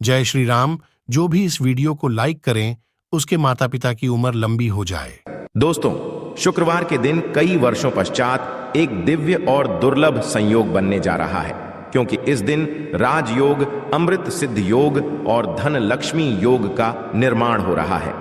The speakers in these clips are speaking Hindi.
जय श्री राम। जो भी इस वीडियो को लाइक करें उसके माता पिता की उम्र लंबी हो जाए। दोस्तों, शुक्रवार के दिन कई वर्षों पश्चात एक दिव्य और दुर्लभ संयोग बनने जा रहा है, क्योंकि इस दिन राजयोग, अमृत सिद्ध योग और धन लक्ष्मी योग का निर्माण हो रहा है।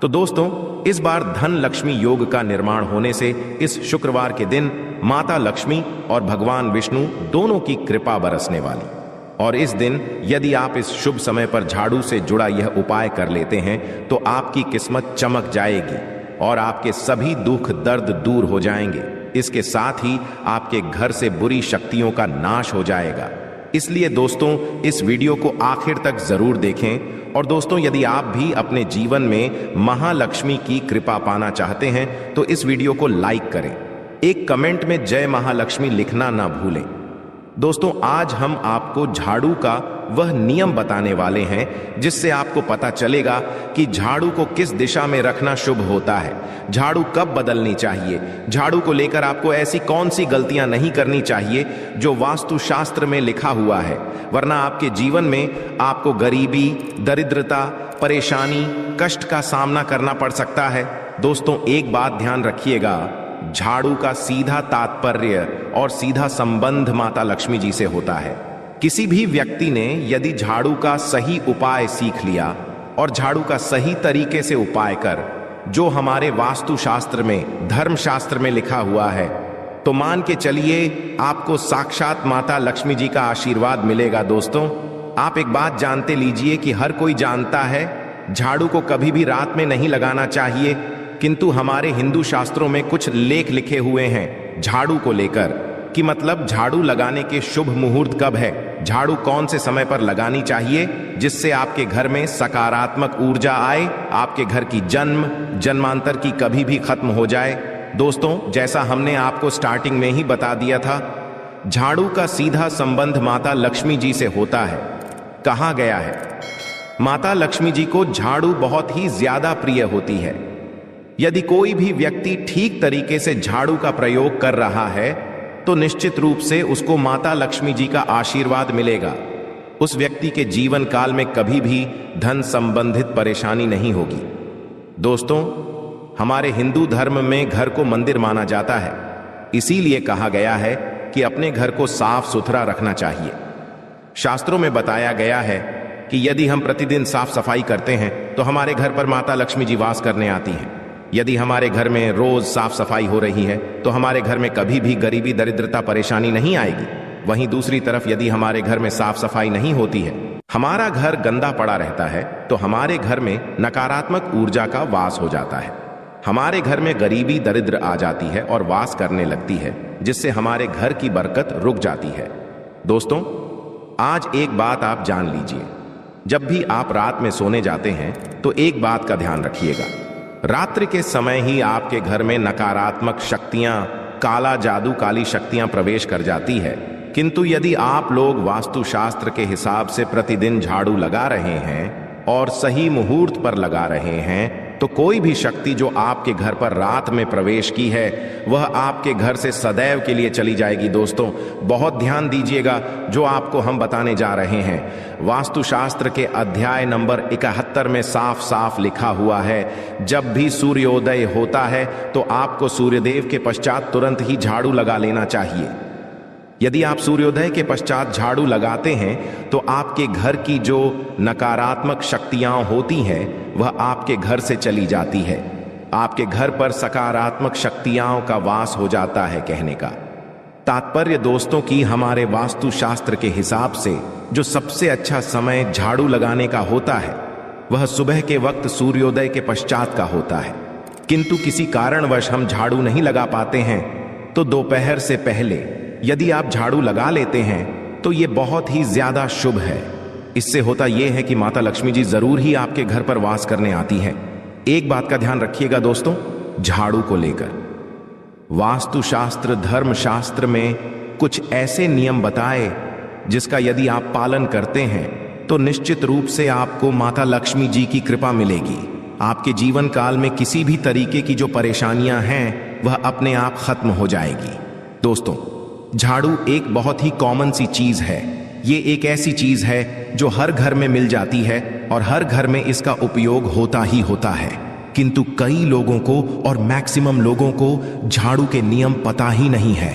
तो दोस्तों, इस बार धन लक्ष्मी योग का निर्माण होने से इस शुक्रवार के दिन माता लक्ष्मी और भगवान विष्णु दोनों की कृपा बरसने वाली। और इस दिन यदि आप इस शुभ समय पर झाड़ू से जुड़ा यह उपाय कर लेते हैं तो आपकी किस्मत चमक जाएगी और आपके सभी दुख दर्द दूर हो जाएंगे। इसके साथ ही आपके घर से बुरी शक्तियों का नाश हो जाएगा। इसलिए दोस्तों, इस वीडियो को आखिर तक जरूर देखें। और दोस्तों, यदि आप भी अपने जीवन में महालक्ष्मी की कृपा पाना चाहते हैं तो इस वीडियो को लाइक करें। एक कमेंट में जय महालक्ष्मी लिखना ना भूलें। दोस्तों, आज हम आपको झाड़ू का वह नियम बताने वाले हैं जिससे आपको पता चलेगा कि झाड़ू को किस दिशा में रखना शुभ होता है, झाड़ू कब बदलनी चाहिए, झाड़ू को लेकर आपको ऐसी कौन सी गलतियां नहीं करनी चाहिए जो वास्तुशास्त्र में लिखा हुआ है, वरना आपके जीवन में आपको गरीबी, दरिद्रता, परेशानी, कष्ट का सामना करना पड़ सकता है। दोस्तों, एक बात ध्यान रखिएगा, झाड़ू का सीधा तात्पर्य और सीधा संबंध माता लक्ष्मी जी से होता है। किसी भी व्यक्ति ने यदि झाड़ू का सही उपाय सीख लिया और झाड़ू का सही तरीके से उपाय कर जो हमारे वास्तुशास्त्र में, धर्मशास्त्र में लिखा हुआ है, तो मान के चलिए आपको साक्षात माता लक्ष्मी जी का आशीर्वाद मिलेगा। दोस्तों, आप एक बात जानते लीजिए कि हर कोई जानता है झाड़ू को कभी भी रात में नहीं लगाना चाहिए, किंतु हमारे हिंदू शास्त्रों में कुछ लेख लिखे हुए हैं झाड़ू को लेकर कि मतलब झाड़ू लगाने के शुभ मुहूर्त कब है, झाड़ू कौन से समय पर लगानी चाहिए जिससे आपके घर में सकारात्मक ऊर्जा आए, आपके घर की जन्मांतर की कभी भी खत्म हो जाए। दोस्तों, जैसा हमने आपको स्टार्टिंग में ही बता दिया था, झाड़ू का सीधा संबंध माता लक्ष्मी जी से होता है। कहा गया है माता लक्ष्मी जी को झाड़ू बहुत ही ज्यादा प्रिय होती है। यदि कोई भी व्यक्ति ठीक तरीके से झाड़ू का प्रयोग कर रहा है तो निश्चित रूप से उसको माता लक्ष्मी जी का आशीर्वाद मिलेगा। उस व्यक्ति के जीवन काल में कभी भी धन संबंधित परेशानी नहीं होगी। दोस्तों, हमारे हिंदू धर्म में घर को मंदिर माना जाता है, इसीलिए कहा गया है कि अपने घर को साफ सुथरा रखना चाहिए। शास्त्रों में बताया गया है कि यदि हम प्रतिदिन साफ सफाई करते हैं तो हमारे घर पर माता लक्ष्मी जी वास करने आती हैं। यदि हमारे घर में रोज साफ सफाई हो रही है तो हमारे घर में कभी भी गरीबी, दरिद्रता, परेशानी नहीं आएगी। वहीं दूसरी तरफ यदि हमारे घर में साफ सफाई नहीं होती है, हमारा घर गंदा पड़ा रहता है, तो हमारे घर में नकारात्मक ऊर्जा का वास हो जाता है। हमारे घर में गरीबी, दरिद्र आ जाती है और वास करने लगती है, जिससे हमारे घर की बरकत रुक जाती है। दोस्तों, आज एक बात आप जान लीजिए, जब भी आप रात में सोने जाते हैं तो एक बात का ध्यान रखिएगा, रात्रि के समय ही आपके घर में नकारात्मक शक्तियां, काला जादू, काली शक्तियां प्रवेश कर जाती है। किंतु यदि आप लोग वास्तुशास्त्र के हिसाब से प्रतिदिन झाड़ू लगा रहे हैं और सही मुहूर्त पर लगा रहे हैं तो कोई भी शक्ति जो आपके घर पर रात में प्रवेश की है वह आपके घर से सदैव के लिए चली जाएगी। दोस्तों, बहुत ध्यान दीजिएगा जो आपको हम बताने जा रहे हैं। वास्तुशास्त्र के अध्याय नंबर 71 में साफ साफ लिखा हुआ है, जब भी सूर्योदय होता है तो आपको सूर्यदेव के पश्चात तुरंत ही झाड़ू लगा लेना चाहिए। यदि आप सूर्योदय के पश्चात झाड़ू लगाते हैं तो आपके घर की जो नकारात्मक शक्तियां होती हैं वह आपके घर से चली जाती है। आपके घर पर सकारात्मक शक्तियों का वास हो जाता है। कहने का तात्पर्य दोस्तों कि हमारे वास्तुशास्त्र के हिसाब से जो सबसे अच्छा समय झाड़ू लगाने का होता है वह सुबह के वक्त सूर्योदय के पश्चात का होता है। किंतु किसी कारणवश हम झाड़ू नहीं लगा पाते हैं तो दोपहर से पहले यदि आप झाड़ू लगा लेते हैं तो ये बहुत ही ज्यादा शुभ है। इससे होता यह है कि माता लक्ष्मी जी जरूर ही आपके घर पर वास करने आती हैं। एक बात का ध्यान रखिएगा दोस्तों, झाड़ू को लेकर वास्तुशास्त्र, धर्मशास्त्र में कुछ ऐसे नियम बताए जिसका यदि आप पालन करते हैं तो निश्चित रूप से आपको माता लक्ष्मी जी की कृपा मिलेगी। आपके जीवन काल में किसी भी तरीके की जो परेशानियां हैं वह अपने आप खत्म हो जाएगी। दोस्तों, झाड़ू एक बहुत ही कॉमन सी चीज है। ये एक ऐसी चीज है जो हर घर में मिल जाती है और हर घर में इसका उपयोग होता ही होता है, किंतु कई लोगों को और मैक्सिमम लोगों को झाड़ू के नियम पता ही नहीं है,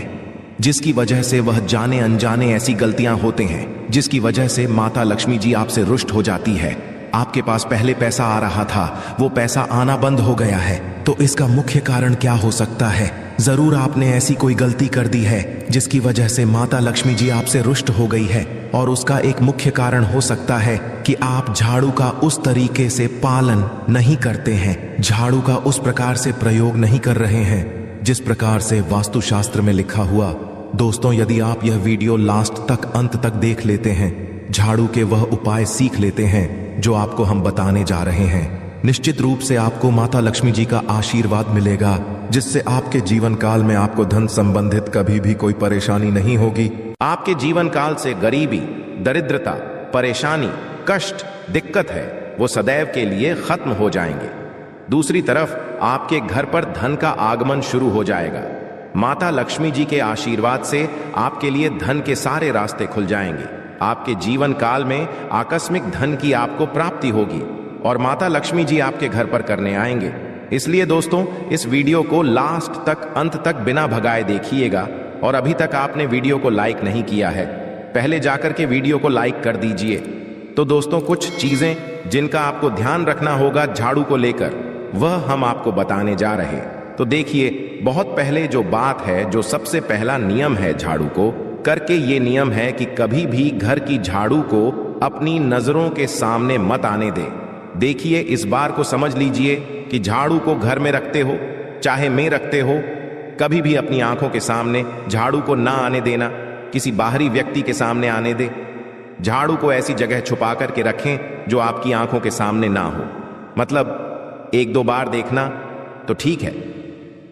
जिसकी वजह से वह जाने अनजाने ऐसी गलतियां होते हैं जिसकी वजह से माता लक्ष्मी जी आपसे रुष्ट हो जाती है। आपके पास पहले पैसा आ रहा था, वो पैसा आना बंद हो गया है। तो इसका मुख्य कारण क्या हो सकता है? जरूर आपने ऐसी कोई गलती कर दी है जिसकी वजह से माता लक्ष्मी जी आपसे रुष्ट हो गई है। और उसका एक मुख्य कारण हो सकता है कि आप झाड़ू का उस तरीके से पालन नहीं करते हैं, झाड़ू का उस प्रकार से प्रयोग नहीं कर रहे हैं जिस प्रकार से वास्तुशास्त्र में लिखा हुआ। दोस्तों, यदि आप यह वीडियो लास्ट तक, अंत तक देख लेते हैं, झाड़ू के वह उपाय सीख लेते हैं जो आपको हम बताने जा रहे हैं, निश्चित रूप से आपको माता लक्ष्मी जी का आशीर्वाद मिलेगा, जिससे आपके जीवन काल में आपको धन संबंधित कभी भी कोई परेशानी नहीं होगी। आपके जीवन काल से गरीबी, दरिद्रता, परेशानी, कष्ट, दिक्कत है, वो सदैव के लिए खत्म हो जाएंगे। दूसरी तरफ आपके घर पर धन का आगमन शुरू हो जाएगा। माता लक्ष्मी जी के आशीर्वाद से आपके लिए धन के सारे रास्ते खुल जाएंगे। आपके जीवन काल में आकस्मिक धन की आपको प्राप्ति होगी और माता लक्ष्मी जी आपके घर पर करने आएंगे। इसलिए दोस्तों, इस वीडियो को लास्ट तक, अंत तक बिना भगाए देखिएगा। और अभी तक आपने वीडियो को लाइक नहीं किया है, पहले जाकर के वीडियो को लाइक कर दीजिए। तो दोस्तों, कुछ चीजें जिनका आपको ध्यान रखना होगा झाड़ू को लेकर, वह हम आपको बताने जा रहे हैं। तो देखिए, बहुत पहले जो बात है, जो सबसे पहला नियम है झाड़ू को करके, ये नियम है कि कभी भी घर की झाड़ू को अपनी नजरों के सामने मत आने दे। देखिए, इस बार को समझ लीजिए कि झाड़ू को घर में रखते हो चाहे में रखते हो, कभी भी अपनी आंखों के सामने झाड़ू को ना आने देना, किसी बाहरी व्यक्ति के सामने आने दे। झाड़ू को ऐसी जगह छुपा करके रखें जो आपकी आंखों के सामने ना हो। मतलब 1-2 बार देखना तो ठीक है,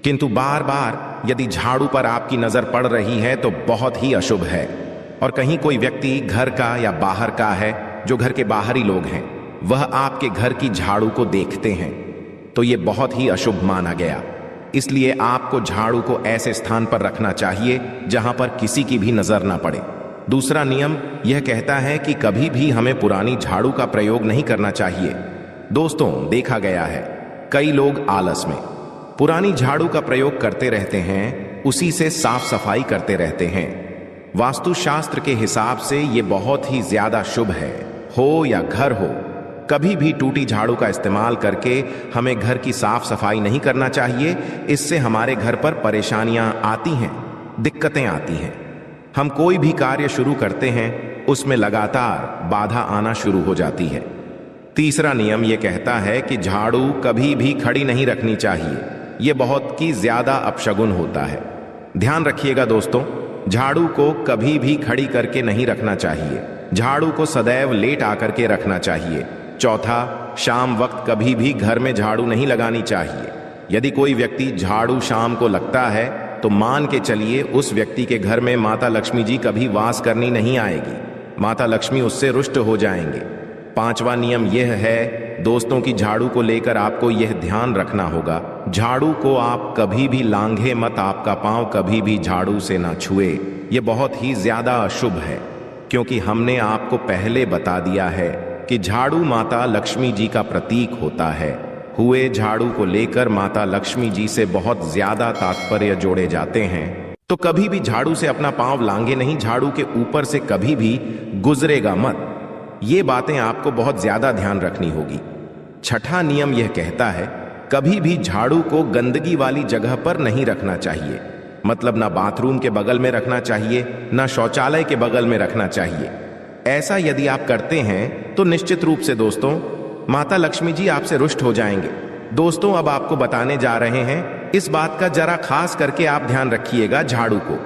किंतु बार बार यदि झाड़ू पर आपकी नजर पड़ रही है तो बहुत ही अशुभ है। और कहीं कोई व्यक्ति घर का या बाहर का है, जो घर के बाहरी लोग हैं, वह आपके घर की झाड़ू को देखते हैं, तो यह बहुत ही अशुभ माना गया। इसलिए आपको झाड़ू को ऐसे स्थान पर रखना चाहिए जहां पर किसी की भी नजर ना पड़े। दूसरा नियम यह कहता है कि कभी भी हमें पुरानी झाड़ू का प्रयोग नहीं करना चाहिए। दोस्तों, देखा गया है कई लोग आलस में पुरानी झाड़ू का प्रयोग करते रहते हैं, उसी से साफ सफाई करते रहते हैं। वास्तुशास्त्र के हिसाब से यह बहुत ही ज्यादा शुभ है। हो या घर हो, कभी भी टूटी झाड़ू का इस्तेमाल करके हमें घर की साफ सफाई नहीं करना चाहिए। इससे हमारे घर पर परेशानियां आती हैं, दिक्कतें आती हैं। हम कोई भी कार्य शुरू करते हैं, उसमें लगातार बाधा आना शुरू हो जाती है। तीसरा नियम यह कहता है कि झाड़ू कभी भी खड़ी नहीं रखनी चाहिए। यह बहुत ही ज्यादा अपशगुन होता है। ध्यान रखिएगा दोस्तों, झाड़ू को कभी भी खड़ी करके नहीं रखना चाहिए। झाड़ू को सदैव लेट आकर के रखना चाहिए। चौथा, शाम वक्त कभी भी घर में झाड़ू नहीं लगानी चाहिए। यदि कोई व्यक्ति झाड़ू शाम को लगता है तो मान के चलिए उस व्यक्ति के घर में माता लक्ष्मी जी कभी वास करनी नहीं आएगी, माता लक्ष्मी उससे रुष्ट हो जाएंगे। पांचवा नियम यह है दोस्तों कि झाड़ू को लेकर आपको यह ध्यान रखना होगा, झाड़ू को आप कभी भी लांघे मत, आपका पांव कभी भी झाड़ू से ना छुए। यह बहुत ही ज्यादा अशुभ है, क्योंकि हमने आपको पहले बता दिया है कि झाड़ू माता लक्ष्मी जी का प्रतीक होता है। हुए झाड़ू को लेकर माता लक्ष्मी जी से बहुत ज्यादा तात्पर्य जोड़े जाते हैं। तो कभी भी झाड़ू से अपना पांव लांगे नहीं, झाड़ू के ऊपर से कभी भी गुजरेगा मत। ये बातें आपको बहुत ज्यादा ध्यान रखनी होगी। छठा नियम यह कहता है कभी भी झाड़ू को गंदगी वाली जगह पर नहीं रखना चाहिए। मतलब ना बाथरूम के बगल में रखना चाहिए, ना शौचालय के बगल में रखना चाहिए। ऐसा यदि आप करते हैं तो निश्चित रूप से दोस्तों माता लक्ष्मी जी आपसे रुष्ट हो जाएंगे। दोस्तों, अब आपको बताने जा रहे हैं, इस बात का जरा खास करके आप ध्यान रखिएगा। झाड़ू को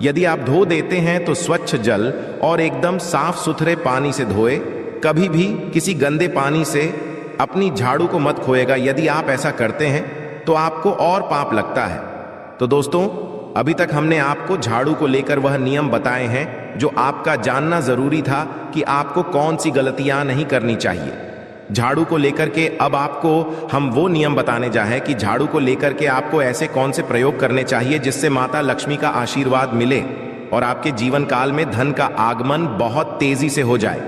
यदि आप धो देते हैं तो स्वच्छ जल और एकदम साफ सुथरे पानी से धोए। कभी भी किसी गंदे पानी से अपनी झाड़ू को मत खोएगा। यदि आप ऐसा करते हैं तो आपको और पाप लगता है। तो दोस्तों, अभी तक हमने आपको झाड़ू को लेकर वह नियम बताए हैं जो आपका जानना जरूरी था कि आपको कौन सी गलतियां नहीं करनी चाहिए। झाड़ू को लेकर के अब आपको हम वो नियम बताने जा हैं कि झाड़ू को लेकर के आपको ऐसे कौन से प्रयोग करने चाहिए जिससे माता लक्ष्मी का आशीर्वाद मिले और आपके जीवन काल में धन का आगमन बहुत तेजी से हो जाए।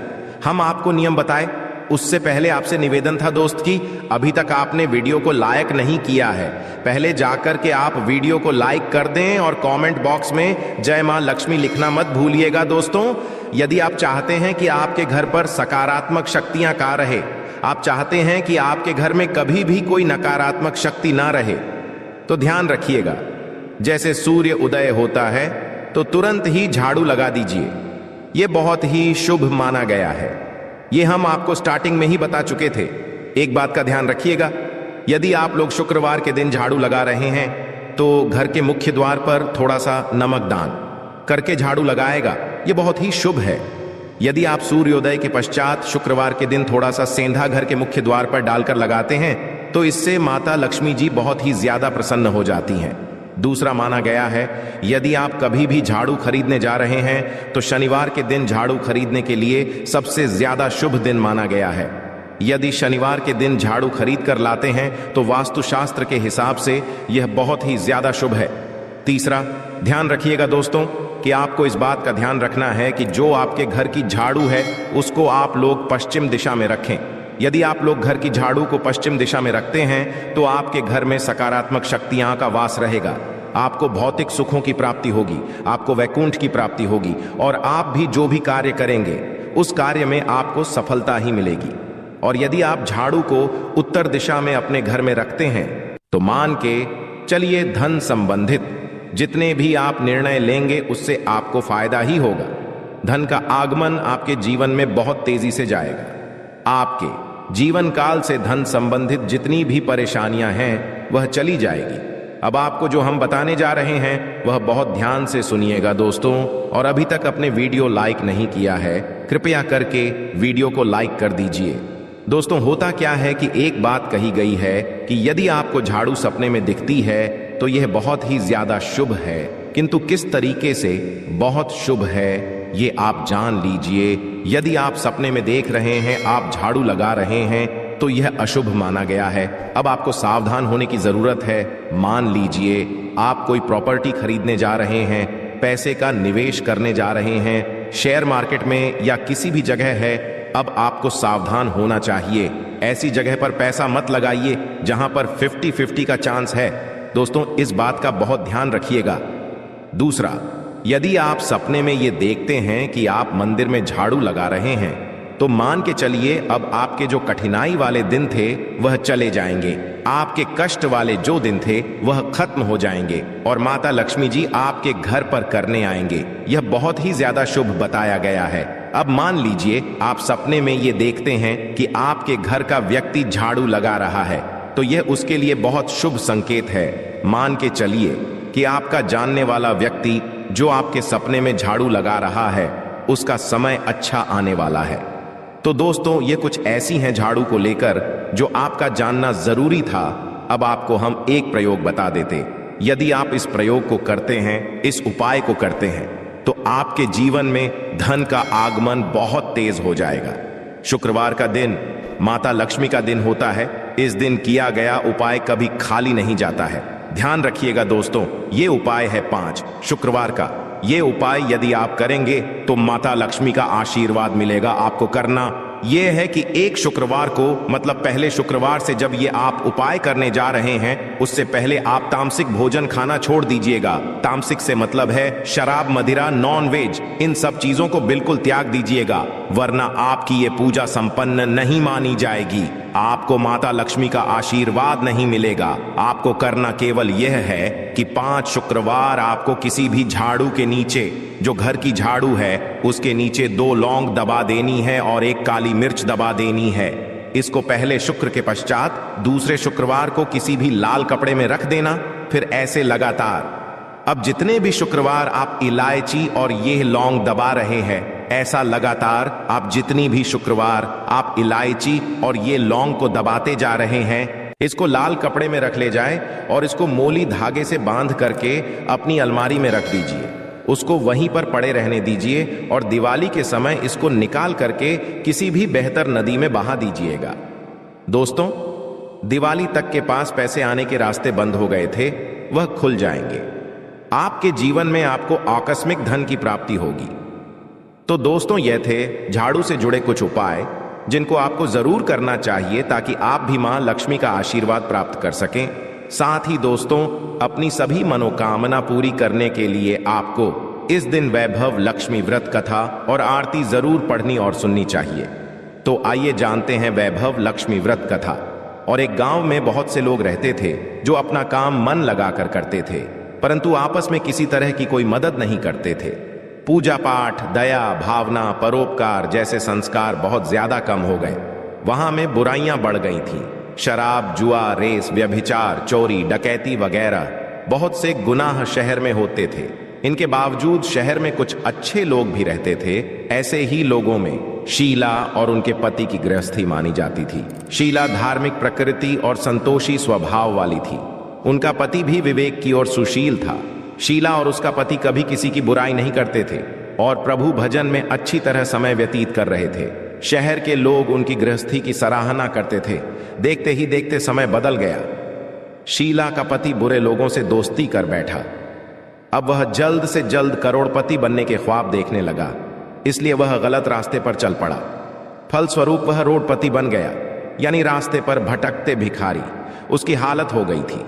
हम आपको नियम बताए उससे पहले आपसे निवेदन था दोस्त कि अभी तक आपने वीडियो को लाइक नहीं किया है, पहले जाकर के आप वीडियो को लाइक कर दें और कमेंट बॉक्स में जय मां लक्ष्मी लिखना मत भूलिएगा। दोस्तों, यदि आप चाहते हैं कि आपके घर पर सकारात्मक शक्तियां का रहे, आप चाहते हैं कि आपके घर में कभी भी कोई नकारात्मक शक्ति ना रहे, तो ध्यान रखिएगा, जैसे सूर्य उदय होता है तो तुरंत ही झाड़ू लगा दीजिए। यह बहुत ही शुभ माना गया है। ये हम आपको स्टार्टिंग में ही बता चुके थे। एक बात का ध्यान रखिएगा, यदि आप लोग शुक्रवार के दिन झाड़ू लगा रहे हैं तो घर के मुख्य द्वार पर थोड़ा सा नमक दान करके झाड़ू लगाएगा, ये बहुत ही शुभ है। यदि आप सूर्योदय के पश्चात शुक्रवार के दिन थोड़ा सा सेंधा घर के मुख्य द्वार पर डालकर लगाते हैं तो इससे माता लक्ष्मी जी बहुत ही ज्यादा प्रसन्न हो जाती हैं। दूसरा माना गया है, यदि आप कभी भी झाड़ू खरीदने जा रहे हैं तो शनिवार के दिन झाड़ू खरीदने के लिए सबसे ज्यादा शुभ दिन माना गया है। यदि शनिवार के दिन झाड़ू खरीद कर लाते हैं तो वास्तुशास्त्र के हिसाब से यह बहुत ही ज्यादा शुभ है। तीसरा, ध्यान रखिएगा दोस्तों कि आपको इस बात का ध्यान रखना है कि जो आपके घर की झाड़ू है उसको आप लोग पश्चिम दिशा में रखें। यदि आप लोग घर की झाड़ू को पश्चिम दिशा में रखते हैं तो आपके घर में सकारात्मक शक्तियां का वास रहेगा, आपको भौतिक सुखों की प्राप्ति होगी, आपको वैकुंठ की प्राप्ति होगी और आप भी जो भी कार्य करेंगे उस कार्य में आपको सफलता ही मिलेगी। और यदि आप झाड़ू को उत्तर दिशा में अपने घर में रखते हैं तो मान के चलिए धन संबंधित जितने भी आप निर्णय लेंगे उससे आपको फायदा ही होगा। धन का आगमन आपके जीवन में बहुत तेजी से जाएगा। आपके जीवन काल से धन संबंधित जितनी भी परेशानियां हैं वह चली जाएगी। अब आपको जो हम बताने जा रहे हैं वह बहुत ध्यान से सुनिएगा दोस्तों, और अभी तक अपने वीडियो लाइक नहीं किया है कृपया करके वीडियो को लाइक कर दीजिए। दोस्तों, होता क्या है कि एक बात कही गई है कि यदि आपको झाड़ू सपने में दिखती है तो यह बहुत ही ज्यादा शुभ है, किंतु किस तरीके से बहुत शुभ है ये आप जान लीजिए। यदि आप सपने में देख रहे हैं आप झाड़ू लगा रहे हैं तो यह अशुभ माना गया है। अब आपको सावधान होने की जरूरत है। मान लीजिए आप कोई प्रॉपर्टी खरीदने जा रहे हैं, पैसे का निवेश करने जा रहे हैं, शेयर मार्केट में या किसी भी जगह है, अब आपको सावधान होना चाहिए। ऐसी जगह पर पैसा मत लगाइए जहां पर 50-50 का चांस है। दोस्तों, इस बात का बहुत ध्यान रखिएगा। दूसरा, यदि आप सपने में ये देखते हैं कि आप मंदिर में झाड़ू लगा रहे हैं तो मान के चलिए अब आपके जो कठिनाई वाले दिन थे वह चले जाएंगे, आपके कष्ट वाले जो दिन थे वह खत्म हो जाएंगे और माता लक्ष्मी जी आपके घर पर करने आएंगे। यह बहुत ही ज्यादा शुभ बताया गया है। अब मान लीजिए आप सपने में ये देखते हैं कि आपके घर का व्यक्ति झाड़ू लगा रहा है तो यह उसके लिए बहुत शुभ संकेत है। मान के चलिए कि आपका जानने वाला व्यक्ति जो आपके सपने में झाड़ू लगा रहा है उसका समय अच्छा आने वाला है। तो दोस्तों, ये कुछ ऐसी हैं झाड़ू को लेकर जो आपका जानना जरूरी था। अब आपको हम एक प्रयोग बता देते। यदि आप इस प्रयोग को करते हैं, इस उपाय को करते हैं, तो आपके जीवन में धन का आगमन बहुत तेज हो जाएगा। शुक्रवार का दिन माता लक्ष्मी का दिन होता है। इस दिन किया गया उपाय कभी खाली नहीं जाता है। ध्यान रखिएगा दोस्तों, ये उपाय है 5 शुक्रवार का। ये उपाय यदि आप करेंगे तो माता लक्ष्मी का आशीर्वाद मिलेगा। आपको करना यह है कि एक शुक्रवार को, मतलब पहले शुक्रवार से जब ये आप उपाय करने जा रहे हैं उससे पहले आप तामसिक भोजन खाना छोड़ दीजिएगा। तामसिक से मतलब है शराब, मदिरा, नॉन वेज, इन सब चीजों को बिल्कुल त्याग दीजिएगा, वरना आपकी ये पूजा संपन्न नहीं मानी जाएगी। आपको माता लक्ष्मी का आशीर्वाद नहीं मिलेगा। आपको करना केवल यह है कि 5 शुक्रवार आपको किसी भी झाड़ू के नीचे, जो घर की झाड़ू है उसके नीचे 2 लौंग दबा देनी है और 1 काली मिर्च दबा देनी है। इसको पहले शुक्र के पश्चात दूसरे शुक्रवार को किसी भी लाल कपड़े में रख देना, फिर ऐसे लगातार। अब जितने भी शुक्रवार आप इलायची और ये लौंग दबा रहे हैं, ऐसा लगातार आप जितनी भी शुक्रवार आप इलायची और ये लौंग को दबाते जा रहे हैं, इसको लाल कपड़े में रख ले जाएं और इसको मोली धागे से बांध करके अपनी अलमारी में रख दीजिए। उसको वहीं पर पड़े रहने दीजिए और दिवाली के समय इसको निकाल करके किसी भी बेहतर नदी में बहा दीजिएगा। दोस्तों, दिवाली तक के पास पैसे आने के रास्ते बंद हो गए थे, वह खुल जाएंगे। आपके जीवन में आपको आकस्मिक धन की प्राप्ति होगी। तो दोस्तों, ये थे झाड़ू से जुड़े कुछ उपाय जिनको आपको जरूर करना चाहिए ताकि आप भी मां लक्ष्मी का आशीर्वाद प्राप्त कर सकें। साथ ही दोस्तों, अपनी सभी मनोकामना पूरी करने के लिए आपको इस दिन वैभव लक्ष्मी व्रत कथा और आरती जरूर पढ़नी और सुननी चाहिए। तो आइए जानते हैं वैभव लक्ष्मी व्रत कथा। और एक गांव में बहुत से लोग रहते थे जो अपना काम मन लगाकर करते थे, परंतु आपस में किसी तरह की कोई मदद नहीं करते थे। पूजा पाठ, दया भावना, परोपकार जैसे संस्कार बहुत ज्यादा कम हो गए। वहां में बुराइयां बढ़ गई थीं। शराब, जुआ, रेस, व्यभिचार, चोरी, डकैती वगैरह बहुत से गुनाह शहर में होते थे। इनके बावजूद शहर में कुछ अच्छे लोग भी रहते थे। ऐसे ही लोगों में शीला और उनके पति की गृहस्थी मानी जाती थी। शीला धार्मिक प्रकृति और संतोषी स्वभाव वाली थी। उनका पति भी विवेक की ओर सुशील था। शीला और उसका पति कभी किसी की बुराई नहीं करते थे और प्रभु भजन में अच्छी तरह समय व्यतीत कर रहे थे। शहर के लोग उनकी गृहस्थी की सराहना करते थे। देखते ही देखते समय बदल गया। शीला का पति बुरे लोगों से दोस्ती कर बैठा। अब वह जल्द से जल्द करोड़पति बनने के ख्वाब देखने लगा, इसलिए वह गलत रास्ते पर चल पड़ा। फलस्वरूप वह रोडपति बन गया, यानी रास्ते पर भटकते भिखारी। उसकी हालत हो गई थी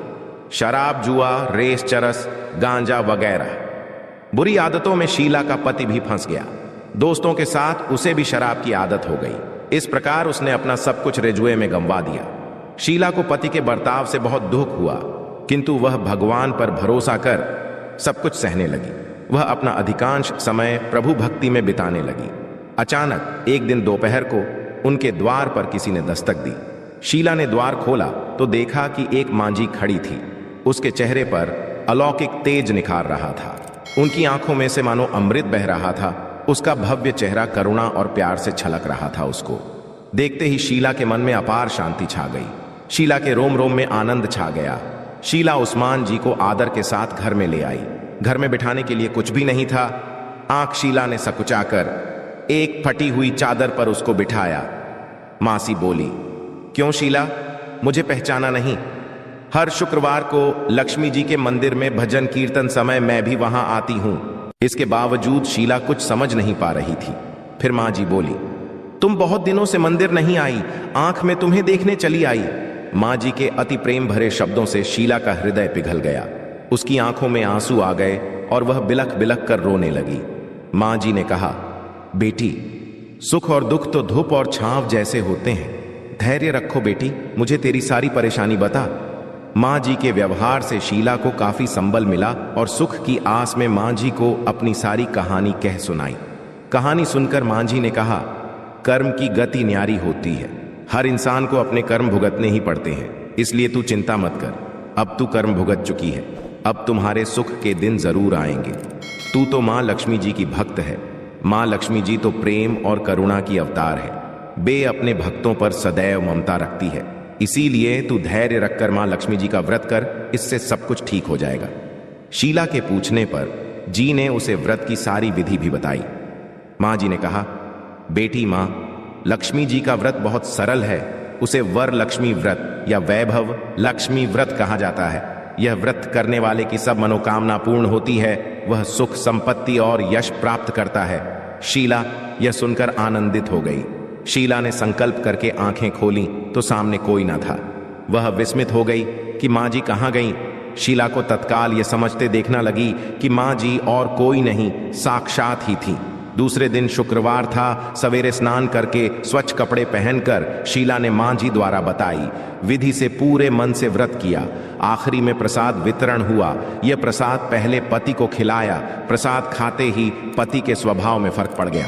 शराब, जुआ, रेस, चरस, गांजा वगैरह बुरी आदतों में। शीला का पति भी फंस गया। दोस्तों के साथ उसे भी शराब की आदत हो गई। इस प्रकार उसने अपना सब कुछ रेजुए में गंवा दिया। शीला को पति के बर्ताव से बहुत दुख हुआ, किंतु वह भगवान पर भरोसा कर सब कुछ सहने लगी। वह अपना अधिकांश समय प्रभु भक्ति में बिताने लगी। अचानक एक दिन दोपहर को उनके द्वार पर किसी ने दस्तक दी। शीला ने द्वार खोला तो देखा कि एक मांझी खड़ी थी। उसके चेहरे पर अलौकिक तेज निखार रहा था। उनकी आंखों में से मानो अमृत बह रहा था। उसका भव्य चेहरा करुणा और प्यार से छलक रहा था। उसको देखते ही शीला के मन में अपार शांति छा गई। शीला के रोम रोम में आनंद छा गया। शीला उस्मान जी को आदर के साथ घर में ले आई। घर में बिठाने के लिए कुछ भी नहीं था। आंख शीला ने सकुचाकर एक फटी हुई चादर पर उसको बिठाया। मासी बोली, क्यों शीला, मुझे पहचाना नहीं? हर शुक्रवार को लक्ष्मी जी के मंदिर में भजन कीर्तन समय मैं भी वहां आती हूं। इसके बावजूद शीला कुछ समझ नहीं पा रही थी। फिर मां जी बोली, तुम बहुत दिनों से मंदिर नहीं आई, आंख में तुम्हें देखने चली आई। मां जी के अति प्रेम भरे शब्दों से शीला का हृदय पिघल गया। उसकी आंखों में आंसू आ गए और वह बिलख बिलख कर रोने लगी। मां जी ने कहा, बेटी, सुख और दुख तो धूप और छांव जैसे होते हैं। धैर्य रखो बेटी, मुझे तेरी सारी परेशानी बता। मां जी के व्यवहार से शीला को काफी संबल मिला और सुख की आस में मां जी को अपनी सारी कहानी कह सुनाई। कहानी सुनकर मां जी ने कहा, कर्म की गति न्यारी होती है। हर इंसान को अपने कर्म भुगतने ही पड़ते हैं, इसलिए तू चिंता मत कर। अब तू कर्म भुगत चुकी है, अब तुम्हारे सुख के दिन जरूर आएंगे। तू तो मां लक्ष्मी जी की भक्त है। मां लक्ष्मी जी तो प्रेम और करुणा की अवतार है। बे अपने भक्तों पर सदैव ममता रखती है। इसीलिए तू धैर्य रखकर मां लक्ष्मी जी का व्रत कर, इससे सब कुछ ठीक हो जाएगा। शीला के पूछने पर जी ने उसे व्रत की सारी विधि भी बताई। मां जी ने कहा, बेटी मां, लक्ष्मी जी का व्रत बहुत सरल है। उसे वर लक्ष्मी व्रत या वैभव लक्ष्मी व्रत कहा जाता है। यह व्रत करने वाले की सब मनोकामना पूर्ण होती है। वह सुख, संपत्ति और यश प्राप्त करता है। शीला यह सुनकर आनंदित हो गई। शीला ने संकल्प करके आंखें खोली तो सामने कोई न था। वह विस्मित हो गई कि मां जी कहां गईं। शीला को तत्काल यह समझते देखना लगी कि मां जी और कोई नहीं, साक्षात ही थी। दूसरे दिन शुक्रवार था। सवेरे स्नान करके स्वच्छ कपड़े पहनकर शीला ने मां जी द्वारा बताई विधि से पूरे मन से व्रत किया। आखिरी में प्रसाद वितरण हुआ। यह प्रसाद पहले पति को खिलाया। प्रसाद खाते ही पति के स्वभाव में फर्क पड़ गया।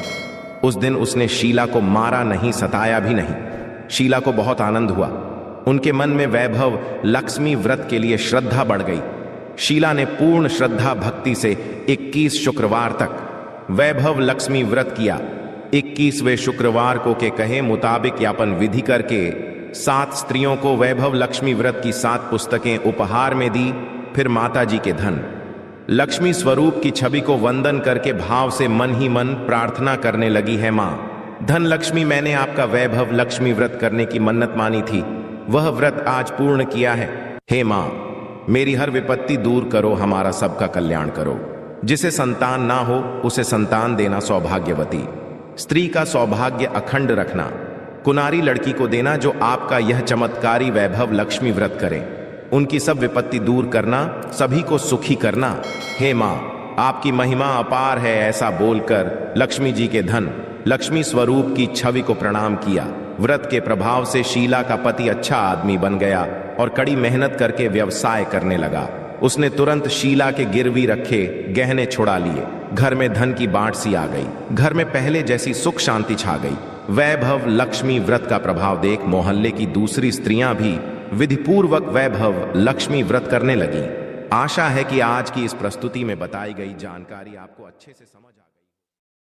उस दिन उसने शीला को मारा नहीं, सताया भी नहीं। शीला को बहुत आनंद हुआ। उनके मन में वैभव लक्ष्मी व्रत के लिए श्रद्धा बढ़ गई। शीला ने पूर्ण श्रद्धा भक्ति से 21 शुक्रवार तक वैभव लक्ष्मी व्रत किया। 21वें शुक्रवार को के कहे मुताबिक यापन विधि करके 7 स्त्रियों को वैभव लक्ष्मी व्रत की 7 पुस्तकें उपहार में दी। फिर माता जी के धन लक्ष्मी स्वरूप की छवि को वंदन करके भाव से मन ही मन प्रार्थना करने लगी है, मां धन लक्ष्मी, मैंने आपका वैभव लक्ष्मी व्रत करने की मन्नत मानी थी, वह व्रत आज पूर्ण किया है। हे मां, मेरी हर विपत्ति दूर करो, हमारा सबका कल्याण करो। जिसे संतान ना हो उसे संतान देना सौभाग्यवती। स्त्री का सौभाग्य अखंड रखना। कुनारी लड़की को देना जो आपका यह चमत्कारी वैभव लक्ष्मी व्रत करे। उनकी सब विपत्ति दूर करना, सभी को सुखी करना। हे माँ, आपकी महिमा अपार है, ऐसा बोलकर लक्ष्मी जी के धन लक्ष्मी स्वरूप की छवि को प्रणाम किया। व्रत के प्रभाव से शीला का पति अच्छा आदमी बन गया और कड़ी मेहनत करके व्यवसाय करने लगा। उसने तुरंत शीला के गिरवी रखे गहने छुड़ा लिए। घर में धन की बाढ़ सी आ गई। घर में पहले जैसी सुख शांति छा गई। वैभव लक्ष्मी व्रत का प्रभाव देख मोहल्ले की दूसरी स्त्रियां भी विधिपूर्वक वैभव लक्ष्मी व्रत करने लगी। आशा है कि आज की इस प्रस्तुति में बताई गई जानकारी आपको अच्छे से समझ